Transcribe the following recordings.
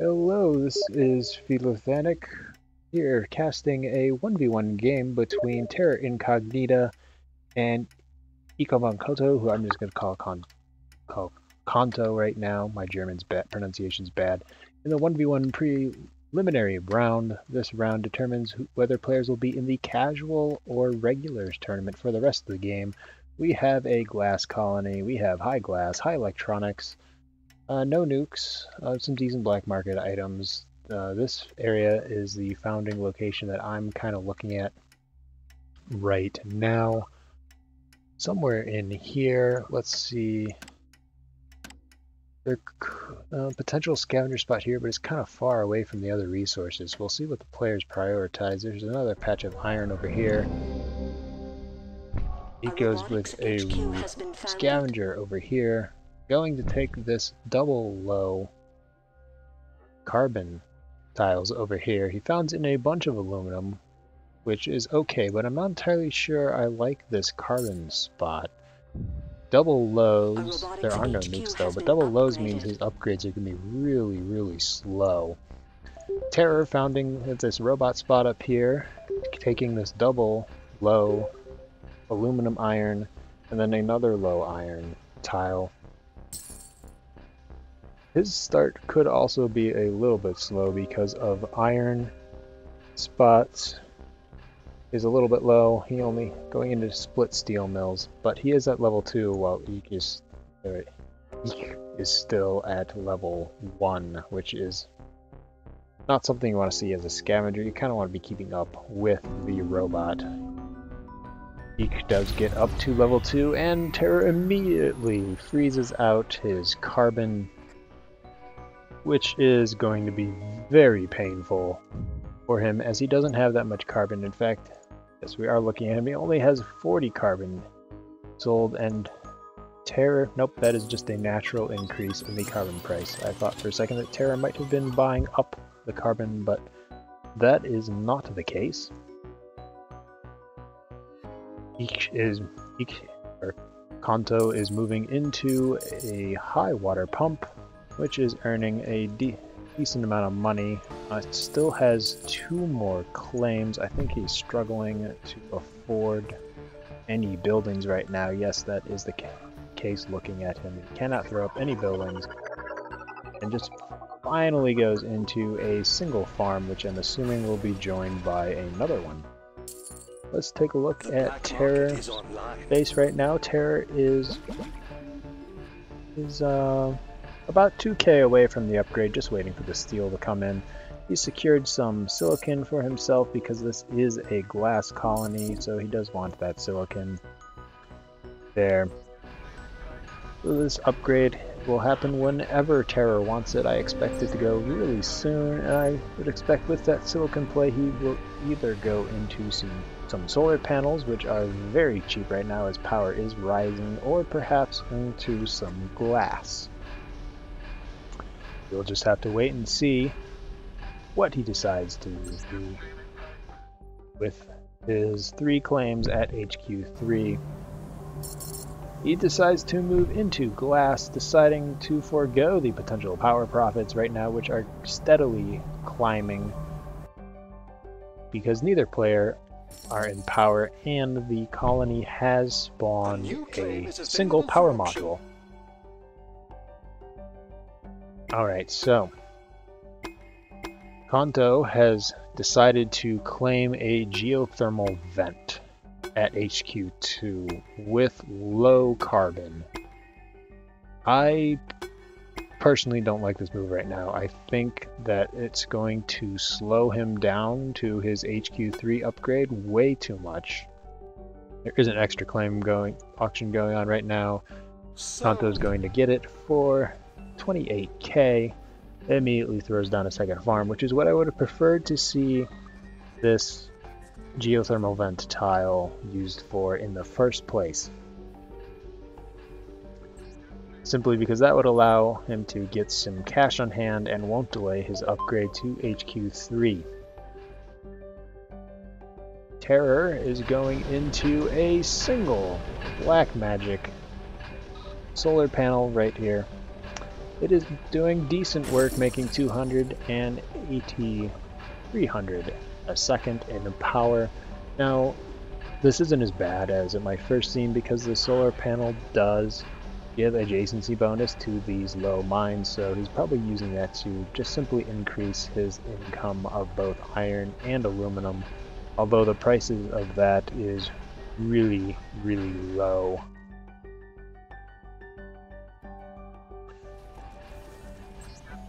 Hello, this is Philothanic here casting a 1v1 game between Terra Incognita and Ichbineinkonto, who I'm just going to call Konto right now. My German's pronunciation's bad. In the 1v1 preliminary round, this round determines whether players will be in the casual or regulars tournament for the rest of the game. We have a glass colony, we have high glass, high electronics, no nukes, some decent black market items. This area is the founding location that I'm kind of looking at right now. Somewhere in here, let's see. There's a potential scavenger spot here, but it's kind of far away from the other resources. We'll see what the players prioritize. There's another patch of iron over here. It goes with a scavenger over here. Going to take this double low carbon tiles over here. He found in a bunch of aluminum, which is okay, but I'm not entirely sure I like this carbon spot. Double lows, there are no nukes though, but double lows means his upgrades are going to be really slow. Terror founding this robot spot up here, taking this double low aluminum iron, and then another low iron tile. His start could also be a little bit slow because of iron spots is a little bit low. He only going into split steel mills, but he is at level 2 while Eek is still at level 1, which is not something you want to see as a scavenger. You kind of want to be keeping up with the robot. Eek does get up to level 2, and Terror immediately freezes out his carbon, which is going to be very painful for him as he doesn't have that much carbon. In fact, as we are looking at him, he only has 40 carbon sold, and Terror, nope, that is just a natural increase in the carbon price. I thought for a second that Terror might have been buying up the carbon, but that is not the case. Konto is moving into a high water pump, which is earning a decent amount of money. It still has 2 more claims. I think he's struggling to afford any buildings right now. Yes, that is the case looking at him. He cannot throw up any buildings, and just finally goes into a single farm, which I'm assuming will be joined by another one. Let's take a look at Terror's base right now. Terror is about 2k away from the upgrade, just waiting for the steel to come in. He secured some silicon for himself because this is a glass colony, so he does want that silicon there. So this upgrade will happen whenever Terror wants it. I expect it to go really soon, and I would expect with that silicon play he will either go into some solar panels, which are very cheap right now as power is rising, or perhaps into some glass. We'll just have to wait and see what he decides to do with his 3 claims at HQ3. He decides to move into glass, deciding to forego the potential power profits right now, which are steadily climbing because neither player are in power, and the colony has spawned a single power module. Alright, so Konto has decided to claim a geothermal vent at HQ2 with low carbon. I personally don't like this move right now. I think that it's going to slow him down to his HQ3 upgrade way too much. There is an extra claim auction going on right now. Konto's going to get it for 28k. It immediately throws down a second farm, which is what I would have preferred to see this geothermal vent tile used for in the first place. Simply because that would allow him to get some cash on hand and won't delay his upgrade to HQ3. Terror is going into a single black magic solar panel right here. it is doing decent work, making 280, 300 a second in power. Now, this isn't as bad as it might first seem because the solar panel does give adjacency bonus to these low mines, so he's probably using that to just simply increase his income of both iron and aluminum, although the prices of that is really, really low.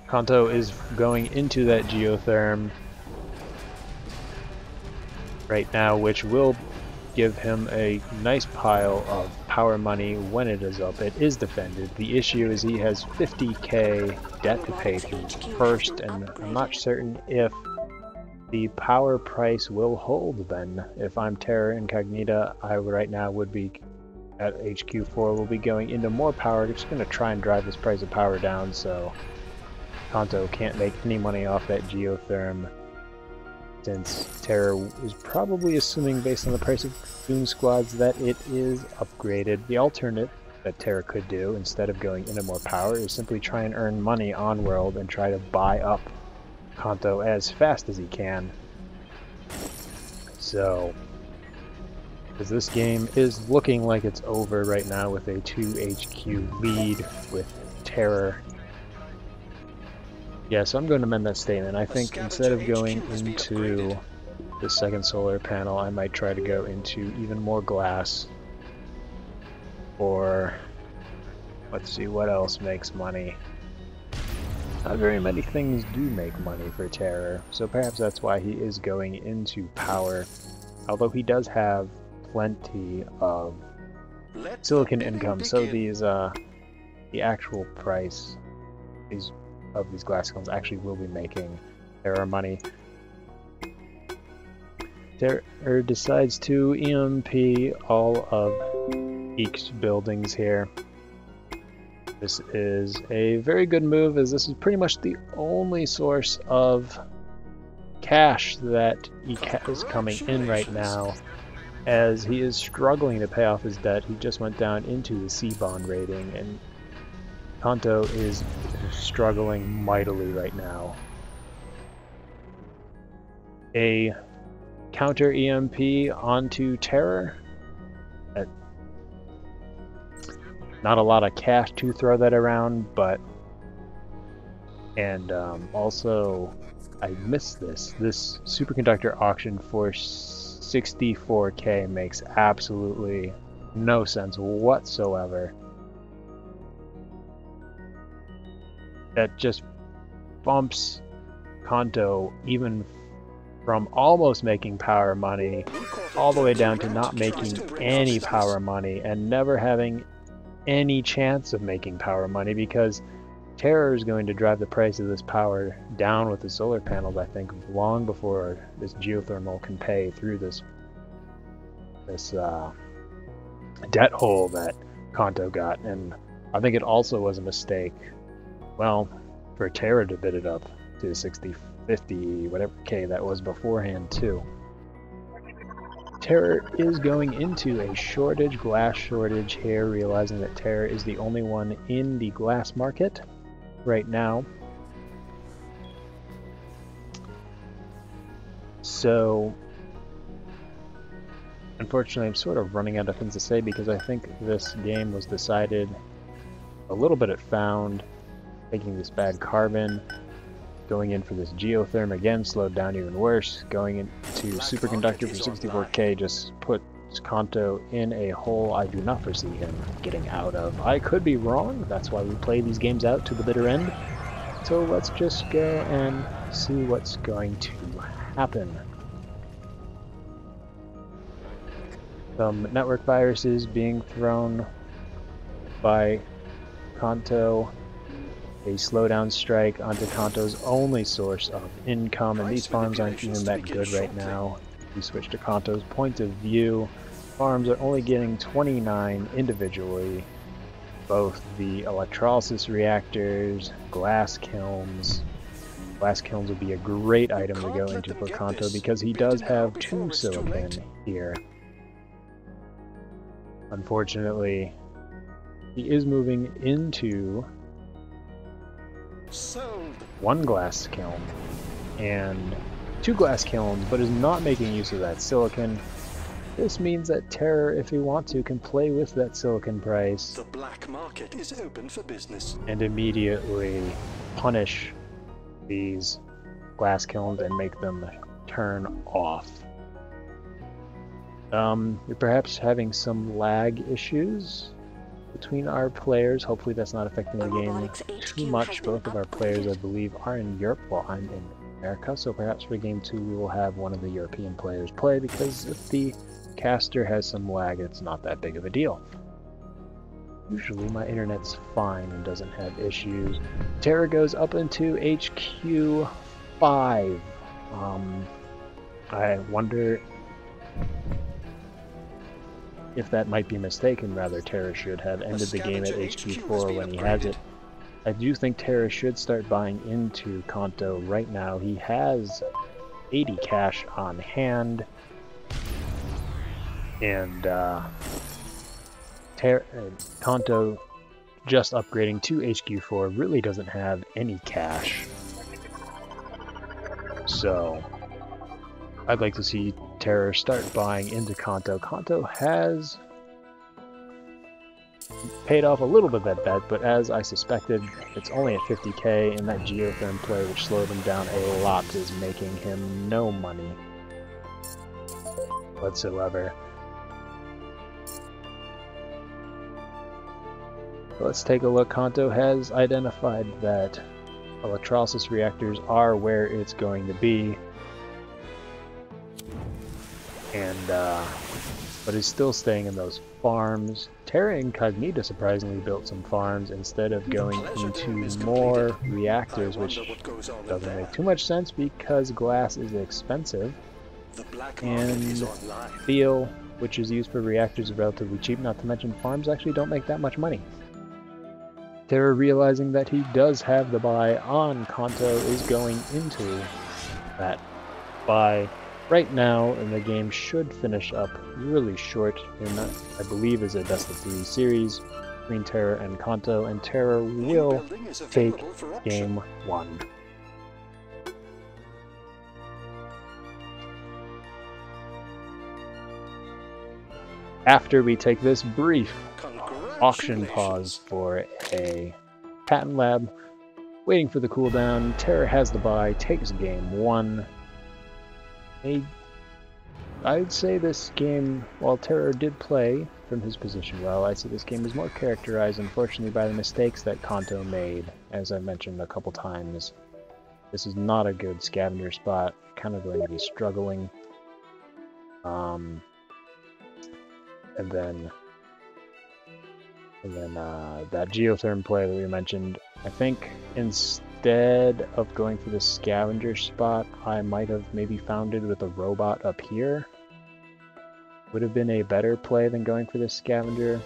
Kanto is going into that geotherm right now, which will give him a nice pile of power money when it is up. It is defended. The issue is he has 50k debt to pay through first, and I'm not certain if the power price will hold then. If I'm Terra Incognita, I right now would be at HQ4, will be going into more power. Just going to try and drive this price of power down so Kanto can't make any money off that geotherm, since Terra is probably assuming, based on the price of Goon Squads, that it is upgraded. The alternate that Terra could do, instead of going into more power, is simply try and earn money on world and try to buy up Kanto as fast as he can. So, because this game is looking like it's over right now with a 2 HQ lead with Terra. Yeah, so I'm going to amend that statement. I think instead of going into the second solar panel, I might try to go into even more glass. Or, let's see, what else makes money? Not very many things do make money for Terror, so perhaps that's why he is going into power. Although he does have plenty of silicon income, so these, the actual price of these glass kilns actually will be making Terror money. Terror decides to EMP all of Eek's buildings here. This is a very good move, as this is pretty much the only source of cash that Eek is coming in right now, as he is struggling to pay off his debt. He just went down into the C-bond rating, and Kanto is struggling mightily right now. A counter EMP onto Terror. Not a lot of cash to throw that around, but... And also, I missed this. This superconductor auction for 64k makes absolutely no sense whatsoever. That just bumps Kanto even from almost making power money all the way down to not making any power money and never having any chance of making power money, because Terror is going to drive the price of this power down with the solar panels, I think, long before this geothermal can pay through this debt hole that Kanto got. And I think it also was a mistake, well, for Terror to bid it up to 60, 50, whatever K that was beforehand too. Terror is going into a shortage, glass shortage here, realizing that Terror is the only one in the glass market right now. So, unfortunately, I'm sort of running out of things to say, because I think this game was decided a little bit at Found, taking this bad carbon, going in for this geotherm again, slowed down even worse, going into superconductor for 64k just puts Kanto in a hole I do not foresee him getting out of. I could be wrong, that's why we play these games out to the bitter end. So let's just go and see what's going to happen. Some network viruses being thrown by Kanto. A slowdown strike onto Kanto's only source of income, and these farms aren't even that good right now. We switch to Kanto's point of view. Farms are only getting 29 individually. Both the electrolysis reactors, glass kilns. Glass kilns would be a great item to go into for Kanto, because he does have 2 silicon here. Unfortunately, he is moving into Sold. 1 glass kiln and 2 glass kilns, but is not making use of that silicon. This means that Terror, if he wants to, can play with that silicon price. The black market is open for business. And immediately punish these glass kilns and make them turn off. We're perhaps having some lag issues between our players. Hopefully that's not affecting the game too much. Both of our players, I believe, are in Europe while I'm in America, so perhaps for game 2 we will have one of the European players play, because if the caster has some lag, it's not that big of a deal. Usually my internet's fine and doesn't have issues. Terra goes up into HQ 5. I wonder if that might be mistaken. Rather, Terra should have ended the game at HQ 4 when he has it. I do think Terra should start buying into Konto right now. He has 80 cash on hand, and Konto just upgrading to HQ4 really doesn't have any cash. So I'd like to see Terror start buying into Konto. Konto has paid off a little bit of that bet, but as I suspected, it's only at 50k, and that geotherm play, which slowed him down a lot, is making him no money whatsoever. Let's take a look. Konto has identified that electrolysis reactors are where it's going to be, and but is still staying in those farms. Terra Incognita surprisingly built some farms instead of going into more reactors, which doesn't make too much sense because glass is expensive, and steel, which is used for reactors, is relatively cheap, not to mention farms actually don't make that much money. Terra, realizing that he does have the buy on Konto, is going into that buy right now, and the game should finish up really short. And I believe is a best-of-3 series between Terra and Konto, and Terra will take game 1. After we take this brief auction pause for a patent lab, waiting for the cooldown, Terra has the buy, takes game 1. I'd say this game, while Terra did play from his position well, I'd say this game is more characterized, unfortunately, by the mistakes that Konto made. As I mentioned a couple times, this is not a good scavenger spot, kind of going to be struggling. And then that geotherm play that we mentioned, I think instead of going for the scavenger spot, I might have maybe founded with a robot up here. Would have been a better play than going for the scavenger.